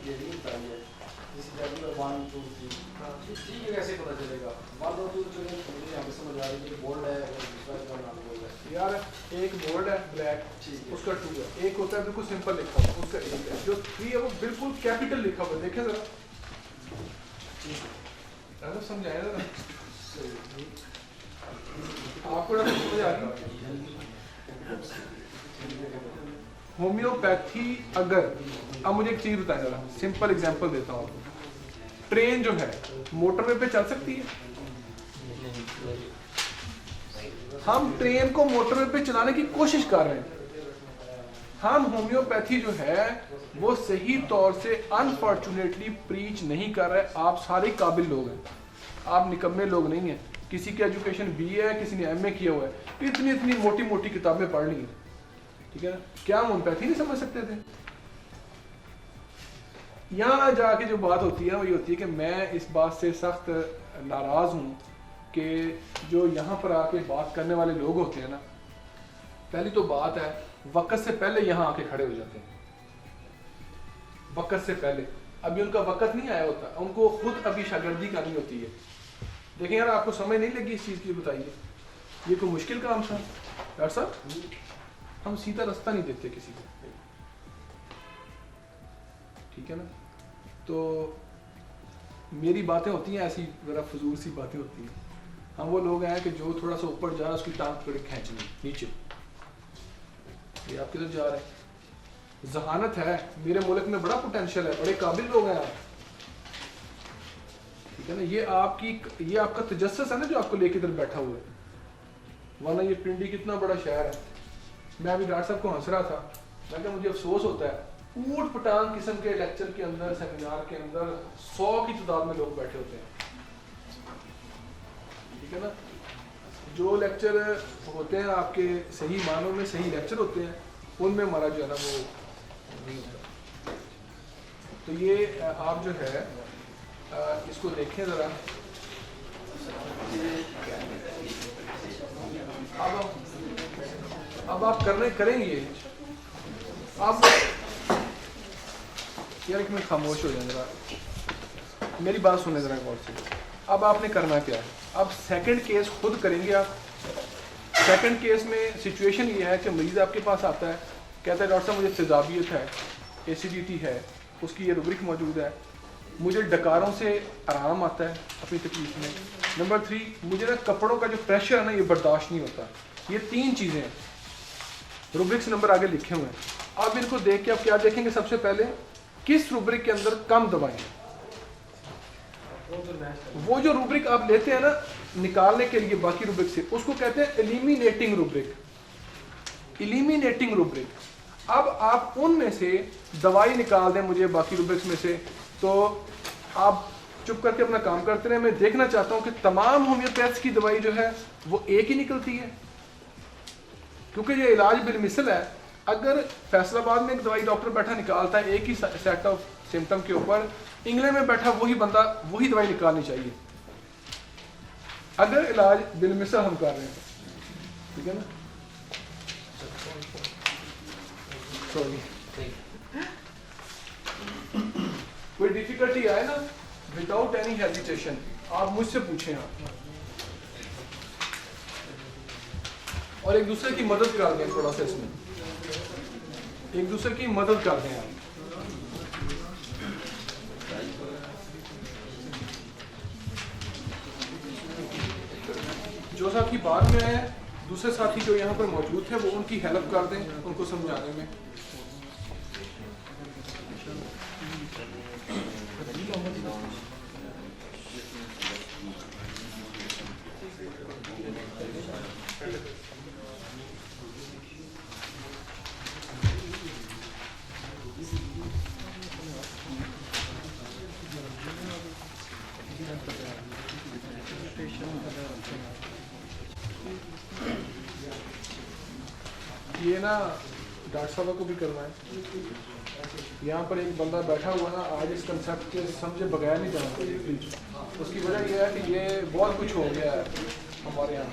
Grading बताई है, जैसे रेगुलर 1 2 3, ठीक है, कैसे पता चलेगा 1 और 2? चलिए मुझे यहाँ पे समझ आ रही है कि बोल्ड है और दूसरा का नाम बोल्ड है यार। एक बोल्ड है ब्लैक, उसका 2 है। एक होता है बिल्कुल सिंपल लिखा हुआ, उसका 1 है। जो 3 है वो बिल्कुल कैपिटल लिखा हुआ है, देखें जरा, समझाया जरा आपको समझ आ रही है। होम्योपैथी अगर, अब मुझे एक चीज बताएं जरा, सिंपल एग्जांपल देता हूँ आपको। ट्रेन जो है मोटरवे पे चल सकती है? हम ट्रेन को मोटरवे पे चलाने की कोशिश कर रहे हैं। हम होम्योपैथी जो है वो सही तौर से अनफॉर्चुनेटली प्रीच नहीं कर रहे। आप सारे काबिल लोग हैं, आप निकम्मे लोग नहीं हैं। किसी की एजुकेशन BA है, किसी ने MA किया हुआ है, इतनी इतनी मोटी मोटी किताबें पढ़ ली हैं, ठीक है ना? क्या हम होम्योपैथी नहीं समझ सकते थे? यहाँ जाके जो बात होती है वो ये होती है कि मैं इस बात से सख्त नाराज़ हूँ कि जो यहाँ पर आके बात करने वाले लोग होते हैं ना, पहली तो बात है वक्त से पहले यहाँ आके खड़े हो जाते हैं। वक्त से पहले, अभी उनका वक्त नहीं आया होता, उनको खुद अभी शागिर्दी करनी होती है। देखें यार, आपको समझ नहीं लगी इस चीज़ की, बताइए ये कोई मुश्किल काम था? डॉक्टर साहब, हम सीधा रास्ता नहीं देते किसी को, ठीक है ना? तो मेरी बातें होती हैं ऐसी ज़रा फजूल सी बातें होती हैं। हम वो लोग हैं कि जो थोड़ा सा ऊपर जा रहा है उसकी टांग पकड़ के खींचनी नीचे। ये आप किधर जा रहे हैं? जहानत है, मेरे मुल्क में बड़ा पोटेंशियल है, बड़े काबिल लोग हैं आप, ठीक है ना? ये आपका तजस्सुस है ना जो आपको लेके इधर बैठा हुआ है, वरना ये पिंडी कितना बड़ा शहर है। मैं अभी डॉक्टर साहब को हंस रहा था, मैं क्या, मुझे अफसोस होता है ऊट पटांग किस्म के लेक्चर के अंदर, सेमिनार के अंदर 100 की तादाद में लोग बैठे होते हैं, ठीक है ना? जो लेक्चर होते हैं आपके सही मानों में सही लेक्चर होते हैं, उनमें हमारा जो है ना वो नहीं होता। तो ये आप जो है इसको देखें ज़रा। अब आप करेंगे आप यार, एक मिनट खामोश हो जाए ज़रा, मेरी बात सुने ज़रा गौर से। अब आपने करना क्या है? अब सेकंड केस खुद करेंगे आप। सेकंड केस में सिचुएशन ये है कि मरीज़ आपके पास आता है, कहता है डॉक्टर साहब मुझे तेज़ाबियत है, एसिडिटी है, उसकी ये रुब्रिक मौजूद है, मुझे डकारों से आराम आता है अपनी तकलीफ में। नंबर 3, मुझे ना कपड़ों का जो प्रेशर है ना ये बर्दाश्त नहीं होता। ये 3 चीज़ें हैं, रुब्रिक्स नंबर आगे लिखे हुए हैं। आप इनको देख के आप क्या देखेंगे? सबसे पहले किस रुब्रिक के अंदर कम दवाएं, वो जो रूब्रिक आप लेते हैं ना निकालने के लिए बाकी रूब्रिक से, उसको कहते हैं एलिमिनेटिंग रूब्रिक। Eliminating rubric. अब आप उनमें से दवाई निकाल दें मुझे बाकी रूब्रिक्स में से, तो आप चुप करके अपना काम करते रहे। मैं देखना चाहता हूं कि तमाम होम्योपैथ्स की दवाई जो है वो एक ही निकलती है, क्योंकि ये इलाज बिलमिसल है। अगर फैसलाबाद में एक दवाई डॉक्टर बैठा निकालता है एक ही सेट ऑफ सिम्टम के ऊपर, इंग्लैंड में बैठा वही बंदा वही दवाई निकालनी चाहिए, अगर इलाज बिलमिसल हम कर रहे हैं, ठीक है ना? सॉरी, कोई डिफिकल्टी आए ना, विदाउट एनी हेजिटेशन आप मुझसे पूछें आप, और एक दूसरे की मदद कर दें थोड़ा सा, इसमें एक दूसरे की मदद कर दें आप। जो साथी बाद में आए, दूसरे साथी जो यहाँ पर मौजूद थे, वो उनकी हेल्प कर दें उनको समझाने में। ये ना डॉक्टर साहब को भी करना है। यहाँ पर एक बंदा बैठा हुआ ना, आज इस कंसेप्ट के समझे बगैर नहीं जाना चाहिए। उसकी वजह यह है कि ये बहुत कुछ हो गया है हमारे यहाँ।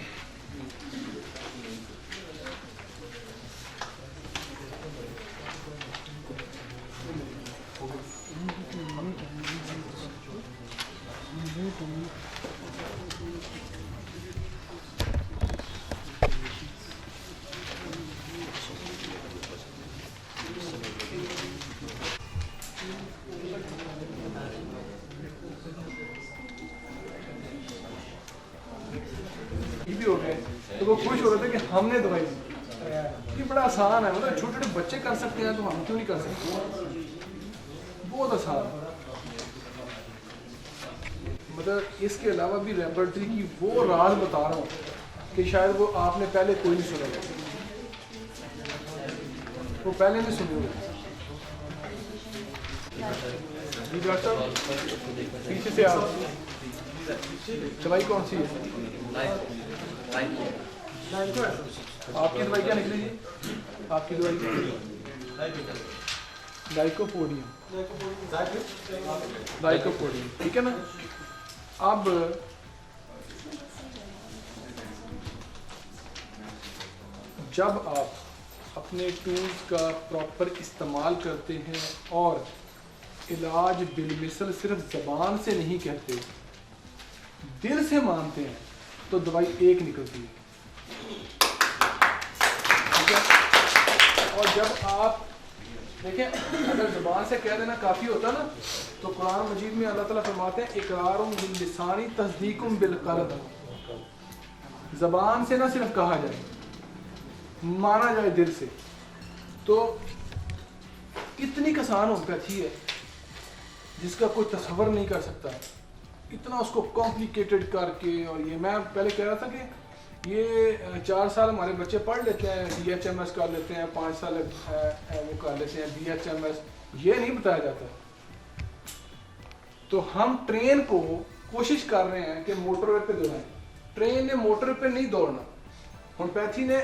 भी हो गए तो वो खुश हो रहे थे कि हमने दवाई दी। ये बड़ा आसान है, मतलब छोटे छोटे बच्चे कर सकते हैं तो हम क्यों नहीं कर सकते, बहुत आसान है। मतलब इसके अलावा भी रेपर्टरी की वो राज बता रहा हूँ कि शायद वो आपने पहले कोई नहीं सुना, वो पहले नहीं सुनी होगी। जी डॉक्टर साहब पीछे से आप, दवाई कौन सी है? आपकी दवाई क्या निकली जी? आपकी दवाई डाइकोपोडियम, डाइकोपोडियम, ठीक है ना। अब जब आप अपने टूल्स का प्रॉपर इस्तेमाल करते हैं और इलाज बिलमिसल सिर्फ ज़बान से नहीं कहते, दिल से मानते हैं, तो दवाई एक निकलती है, ठीक है। और जब आप देखें, अगर ज़बान से कह देना काफ़ी होता ना, तो कुरान मजीद में अल्लाह ताला फरमाते हैं इकरारुम बिल लिसानी तस्दीकुम बिल क़ल्ब, ज़बान से ना सिर्फ कहा जाए, माना जाए दिल से। तो इतनी आसान होम्योपैथी है जिसका कोई तस्वर नहीं कर सकता, इतना उसको कॉम्प्लिकेटेड करके। और ये मैं पहले कह रहा था कि ये 4 साल हमारे बच्चे पढ़ लेते हैं, DHMS कर लेते हैं, 5 साल वो कर लेते हैं BHMS, ये नहीं बताया जाता। तो हम ट्रेन को कोशिश कर रहे हैं कि मोटरवे पे दौड़ाएं, ट्रेन ने मोटर पे नहीं दौड़ना, होम्योपैथी ने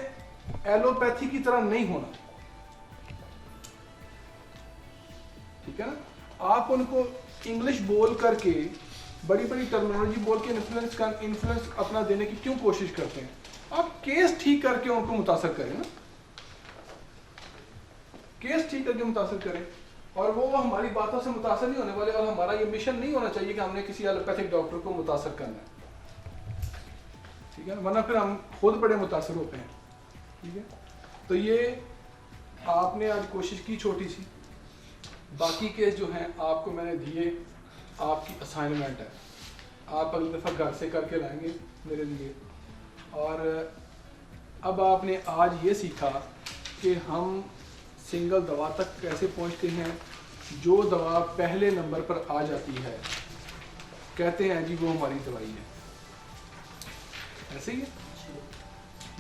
एलोपैथी की तरह नहीं होना, ठीक है ना। आप उनको इंग्लिश बोल करके, बड़ी बड़ी टर्मिनोलॉजी बोल के इन्फ्लुएंस अपना देने की क्यों कोशिश करते हैं? आप केस ठीक करके उनको मुतासर करें ना, केस ठीक करके मुतासर करें, और वो हमारी बातों से मुतासर नहीं होने वाले। और हमारा ये मिशन नहीं होना चाहिए कि हमने किसी एलोपैथिक डॉक्टर को मुतासर करना है, ठीक है, वरना फिर हम खुद बड़े मुतासर होते हैं, ठीक है। तो ये आपने आज कोशिश की छोटी सी, बाकी केस जो हैं आपको मैंने दिए, आपकी असाइनमेंट है, आप अगली दफ़ा घर से करके लाएंगे मेरे लिए। और अब आपने आज ये सीखा कि हम सिंगल दवा तक कैसे पहुंचते हैं। जो दवा पहले नंबर पर आ जाती है कहते हैं जी वो हमारी दवाई है, ऐसे ही है।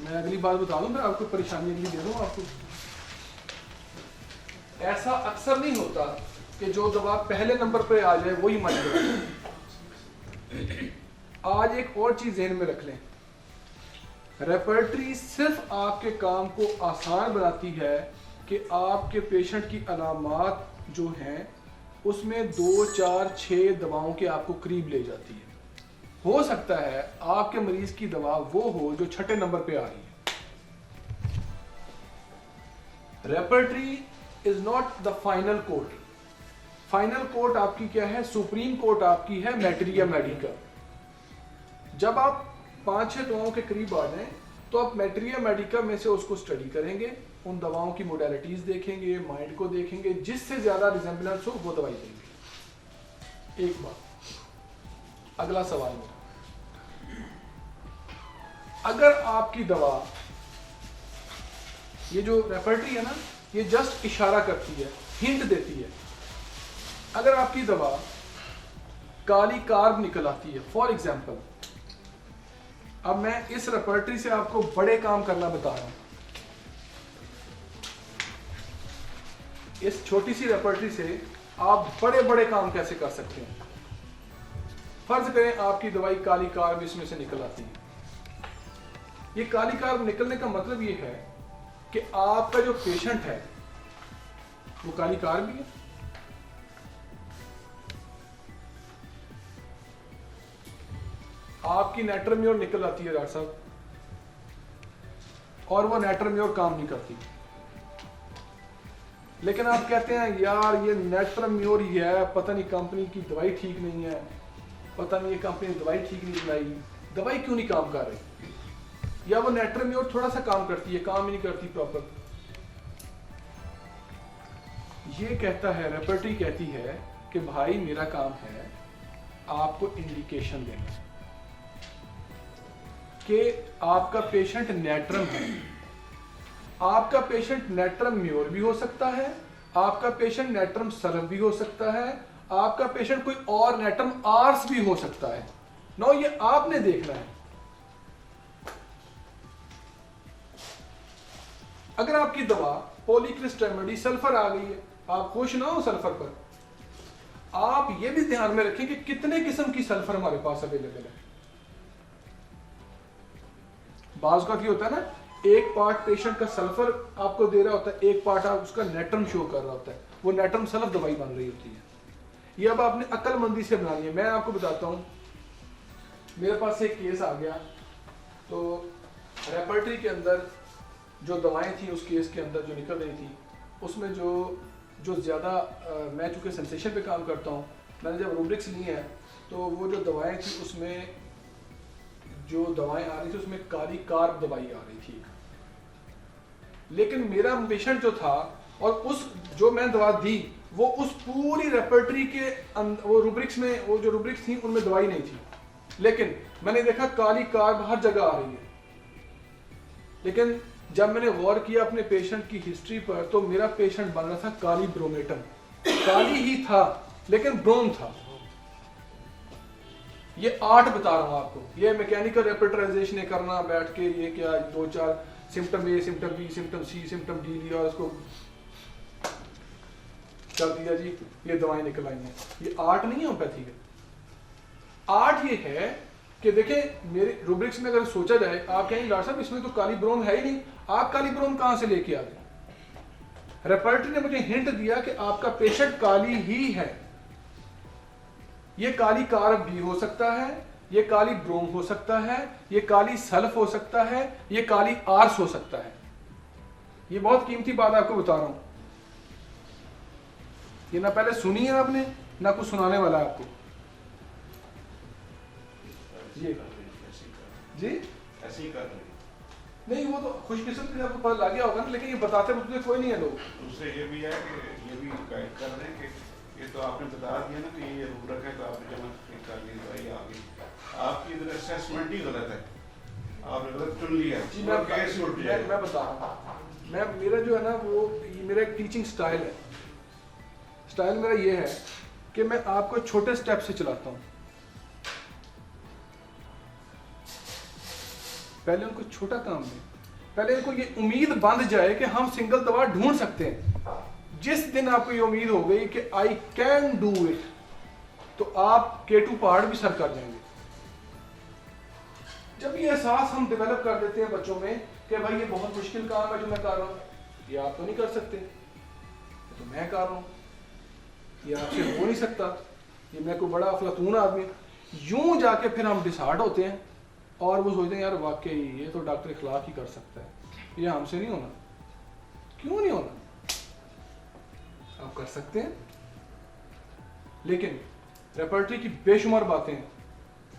मैं अगली बात बता दूं, फिर आपको परेशानी अगली दे दूँ आपको। ऐसा अक्सर नहीं होता कि जो दवा पहले नंबर पर आ जाए वही हमारी दवाई है। आज एक और चीज़ ज़हन में रख लें, रेपर्टरी सिर्फ आपके काम को आसान बनाती है कि आपके पेशेंट की अलामात जो हैं उसमें 2, 4, 6 दवाओं के आपको करीब ले जाती है। हो सकता है आपके मरीज की दवा वो हो जो 6ठे नंबर पे आ रही है। Repertory is not the final court. Final court आपकी क्या है? सुप्रीम कोर्ट आपकी है मैटेरिया मेडिका। जब आप 5-6 दवाओं के करीब आ जाएं तो आप मैटेरिया मेडिका में से उसको स्टडी करेंगे, उन दवाओं की मोडालिटीज देखेंगे, माइंड को देखेंगे, जिससे ज्यादा रिजेम्बलेंस हो वो दवाई देंगे। एक बात। अगला सवाल मेरा, अगर आपकी दवा, ये जो रेपर्टरी है ना, ये जस्ट इशारा करती है, हिंट देती है। अगर आपकी दवा काली कार्ब निकल आती है फॉर एग्जाम्पल, अब मैं इस रेपर्टरी से आपको बड़े काम करना बता रहा हूं। इस छोटी सी रेपर्टरी से आप बड़े बड़े काम कैसे कर सकते हैं। फर्ज करें आपकी दवाई काली कार्ब इसमें से निकल आती है। ये काली कार्ब निकलने का मतलब ये है कि आपका जो पेशेंट है वो काली कार्ब भी है। आपकी नेट्रोम्योर निकल आती है डॉक्टर साहब, और वो नेट्रोम्योर काम नहीं करती। लेकिन आप कहते हैं यार ये नेट्रम्योर ही है, पता नहीं कंपनी की दवाई ठीक नहीं है, पता नहीं ये कंपनी ने दवाई ठीक नहीं बनाई, दवाई क्यों नहीं काम कर रही, या वो नेट्रम्योर थोड़ा सा काम करती है, काम ही नहीं करती प्रॉपर। ये कहता है, रेपर्टरी कहती है कि भाई मेरा काम है आपको इंडिकेशन देना कि आपका पेशेंट नेट्रम है। आपका पेशेंट नेट्रम म्योर भी हो सकता है, आपका पेशेंट नेट्रम सर्व भी हो सकता है, आपका पेशेंट कोई और नेट्रम आर्स भी हो सकता है। नो, ये आपने देखना है। अगर आपकी दवा पॉलीक्रिस्टल सल्फर आ गई है, आप खुश ना हो सल्फर पर, आप ये भी ध्यान में रखें कि कितने किस्म की सल्फर हमारे पास अवेलेबल है। बाज का क्या होता है ना, एक पार्ट पेशेंट का सल्फर आपको दे रहा होता है, एक पार्ट आप उसका नेट्रम शो कर रहा होता है, वो नेट्रम सल्फ दवाई बन रही होती है। ये अब आपने अक्लमंदी से बनानी है। मैं आपको बताता हूँ, मेरे पास एक केस आ गया, तो रेपर्टरी के अंदर जो दवाएं थी उस केस के अंदर जो निकल रही थी, उसमें जो ज़्यादा मैं चूँकि सेंसेशन पे काम करता हूँ, मैंने जब रूब्रिक्स ली है तो वो जो दवाएं थी उसमें जो दवाएं आ रही थी उसमें काली कार्ब दवाई आ रही थी। लेकिन मेरा पेशेंट जो था और उस जो मैं दवा दी वो उस पूरी रेपर्टरी के वो रूब्रिक्स में, वो जो रूब्रिक्स थी उनमें दवाई नहीं थी, लेकिन मैंने देखा काली कार्ब हर जगह आ रही है। लेकिन जब मैंने गौर किया अपने पेशेंट की हिस्ट्री पर, तो मेरा पेशेंट बन रहा था काली ब्रोमेटम, काली ही था लेकिन ब्रोम था। ये आर्ट बता रहा हूं आपको, ये मैकेनिकल रेपर्टराइजेशन करना बैठ के, ये क्या 2-4 सिम्टम ए, सिम्टम बी, सिम्टम सी, सिम्टम डी लिया और उसको कर दिया जी, ये दवाएं निकल आई हैं। ये आर्ट नहीं है होम्योपैथी का। आर्ट ये है कि देखें मेरे रूब्रिक्स में अगर सोचा जाए, आप कहेंगे डॉक्टर साहब इसमें तो काली ब्रोम है ही नहीं, आप काली ब्रोम कहां से लेके आ गए? रेपर्टरी ने मुझे हिंट दिया कि आपका पेशेंट काली ही है। ये काली कार्ब भी हो सकता है, ये काली ब्रोम हो सकता है, ये काली सल्फ हो सकता है, ये काली आर्स हो सकता है। ये बहुत कीमती बात आपको बता रहा हूं, ये ना पहले सुनी है आपने, ना कुछ सुनाने वाला है आपको। जी ऐसे ही कर रहे हैं। नहीं, वो तो खुशकिस्मती आपको पता लग गया होगा ना, लेकिन ये बताते मुझे कोई नहीं है लोग। दूसरे ये भी है कि ये भी गाइड कर रहे हैं कि ये तो आपने बता दिया ना कि ये रूब्रिक है, तो आपने जमा कर ली दवाई आ गई, आपकी इधर असेसमेंट ही गलत है, आपने गलत चुन लिया जी मैं बता रहा हूँ, मैं मेरा जो है ना वो मेरा एक टीचिंग स्टाइल है। स्टाइल मेरा ये है कि मैं आपको छोटे स्टेप से चलाता हूँ। पहले उनको छोटा काम दें, पहले इनको ये उम्मीद बंध जाए कि हम सिंगल दवा ढूंढ सकते हैं। जिस दिन आपको ये उम्मीद हो गई कि आई कैन डू इट, तो आप K2 पहाड़ भी सर कर जाएंगे। जब ये एहसास हम डेवलप कर देते हैं बच्चों में कि भाई ये बहुत मुश्किल काम है जो मैं कर रहा हूँ, ये आप तो नहीं कर सकते, ये तो मैं कर रहा हूँ, ये आपसे हो नहीं सकता, ये मैं कोई बड़ा अफलातून आदमी, यूं जाके फिर हम डिसार्ड होते हैं और वो सोचते हैं यार वाकई ये तो डॉक्टर इखलाक ही कर सकता है, ये हमसे नहीं होना। क्यों नहीं होना? आप कर सकते हैं। लेकिन रेपर्टरी की बेशुमार बातें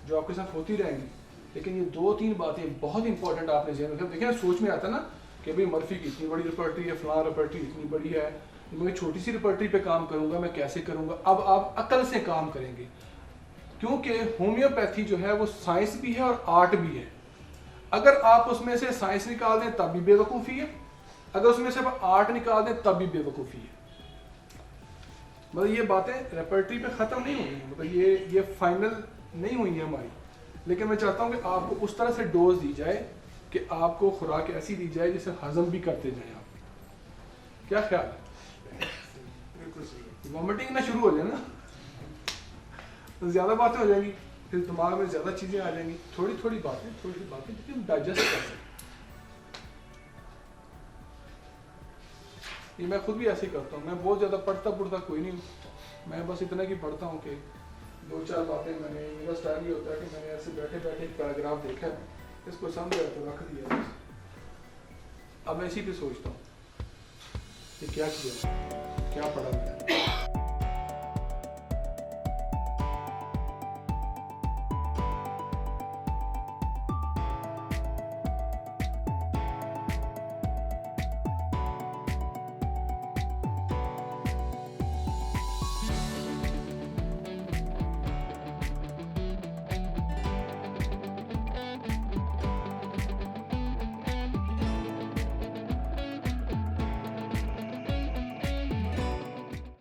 जो आपके साथ होती रहेंगी, लेकिन ये 2-3 बातें बहुत इंपॉर्टेंट आपने ज़हन में रखा। देखिए ना, सोच में आता ना कि भाई मर्फी की इतनी बड़ी रेपर्टरी है, फलां रेपर्टरी इतनी बड़ी है, मैं छोटी सी रेपर्टरी पे काम करूंगा, मैं कैसे करूंगा? अब आप अकल से काम करेंगे, क्योंकि होम्योपैथी जो है वो साइंस भी है और आर्ट भी है। अगर आप उसमें से साइंस निकाल दें तब भी बेवकूफ़ी है, अगर उसमें से आप आर्ट निकाल दें तब भी बेवकूफ़ी है। मतलब ये बातें रेपर्टरी पे ख़त्म नहीं हुई, मतलब ये फाइनल नहीं हुई है हमारी, लेकिन मैं चाहता हूँ कि आपको उस तरह से डोज दी जाए कि आपको खुराक ऐसी दी जाए जिसे हजम भी करते जाएं आप। क्या ख्याल है? वॉमिटिंग ना शुरू हो जाए ना, तो ज़्यादा बातें हो जाएंगी, फिर दिमाग में ज़्यादा चीज़ें आ जाएंगी। थोड़ी थोड़ी बातें जितनी हम डाइजेस्ट कर सकें। ये मैं खुद भी ऐसे ही करता हूँ, मैं बहुत ज़्यादा पढ़ता कोई नहीं, मैं बस इतना कि पढ़ता हूँ कि 2-4 बातें मैंने, मेरा स्टाइल ये होता है कि मैंने ऐसे बैठे बैठे एक पैराग्राफ देखा है, इसको समझ आया तो रख दिया, अब मैं इसी पे सोचता हूँ। ये क्या किया, क्या पढ़ा मैंने?